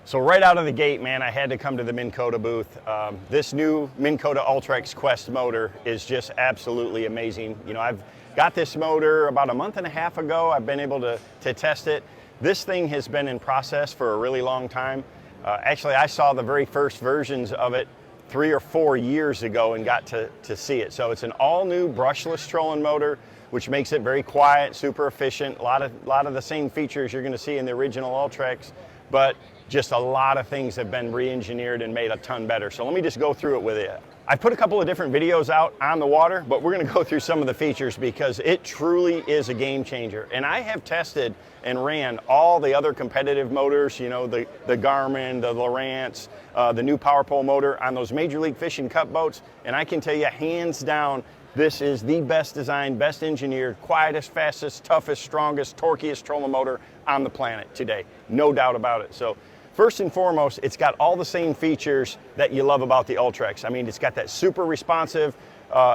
So right out of the gate, man, I had to come to the Minn Kota booth. This new Minn Kota Ultrex QUEST motor is just absolutely amazing. You know, I've got this motor about a month and a half ago. I've been able to test it. This thing has been in process for a really long time. Actually, I saw the very first versions of it 3 or 4 years ago and got to see it. So it's an all-new brushless trolling motor, which makes it very quiet, super efficient. A lot of the same features you're going to see in the original Ultrex, but just a lot of things have been re-engineered and made a ton better. So let me just go through it with you. I put a couple of different videos out on the water, but we're going to go through some of the features because it truly is a game changer. And I have tested and ran all the other competitive motors, you know, the Garmin, the Lowrance, the new Power Pole motor on those Major League Fishing Cup boats. And I can tell you, hands down, this is the best designed, best engineered, quietest, fastest, toughest, strongest, torquiest trolling motor on the planet today. No doubt about it. So first and foremost, it's got all the same features that you love about the Ultrex. I mean, it's got that super responsive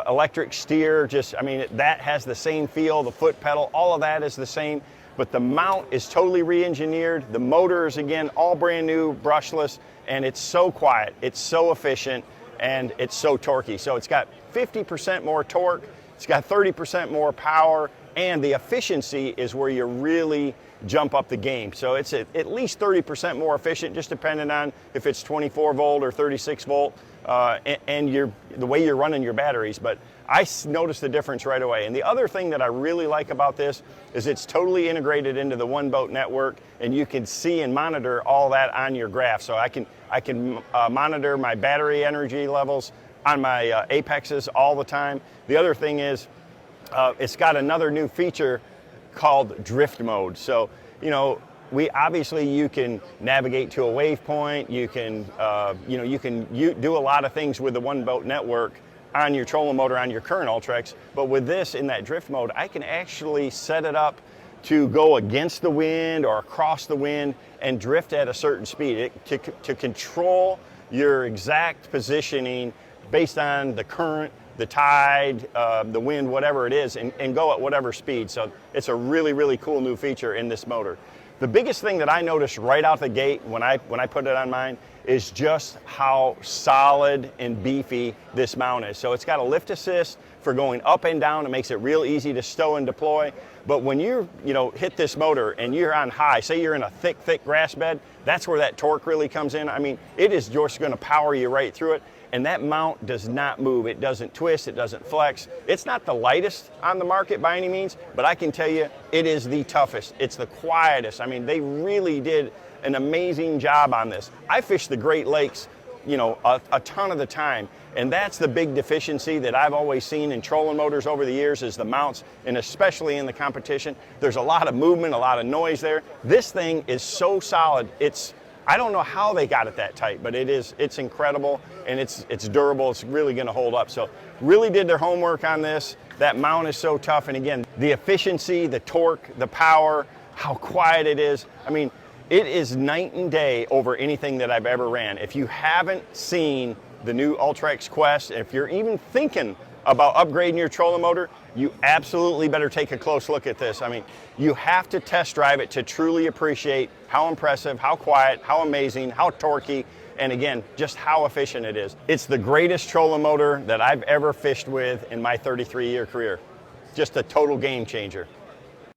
electric steer, that has the same feel, the foot pedal, all of that is the same, but the mount is totally re-engineered. The motor is, again, all brand new, brushless, and it's so quiet, it's so efficient, and it's so torquey. So it's got 50% more torque, it's got 30% more power, and the efficiency is where you really jump up the game. So it's at least 30% more efficient, just depending on if it's 24 volt or 36 volt, and the way you're running your batteries. But I noticed the difference right away. And the other thing that I really like about this is it's totally integrated into the One Boat network, and you can see and monitor all that on your graph. So I can monitor my battery energy levels on my apexes all the time. The other thing is it's got another new feature called drift mode. So, you know, you can navigate to a waypoint. You can, do a lot of things with the One Boat network on your trolling motor on your current Ultrex. But with this, in that drift mode, I can actually set it up to go against the wind or across the wind and drift at a certain speed to control your exact positioning based on the current, the tide, the wind, whatever it is, and go at whatever speed. So it's a really, really cool new feature in this motor. The biggest thing that I noticed right out the gate when I put it on mine is just how solid and beefy this mount is. So it's got a lift assist for going up and down. It makes it real easy to stow and deploy. But when you hit this motor and you're on high, say you're in a thick grass bed, that's where that torque really comes in. I mean, it is just going to power you right through it. And that mount does not move. It doesn't twist, it doesn't flex. It's not the lightest on the market by any means, but I can tell you it is the toughest. It's the quietest. I mean, they really did an amazing job on this. I fish the Great Lakes, a ton of the time, and that's the big deficiency that I've always seen in trolling motors over the years is the mounts, and especially in the competition. There's a lot of movement, a lot of noise there. This thing is so solid. I don't know how they got it that tight, but it's incredible, and it's durable. It's really going to hold up. So really did their homework on this. That mount is so tough, and again, the efficiency, the torque, the power, how quiet it is. I mean, it is night and day over anything that I've ever ran. If you haven't seen the new Ultrex QUEST, if you're even thinking about upgrading your trolling motor, you absolutely better take a close look at this. I mean, you have to test drive it to truly appreciate how impressive, how quiet, how amazing, how torquey, and again, just how efficient it is. It's the greatest trolling motor that I've ever fished with in my 33-year career. Just a total game changer.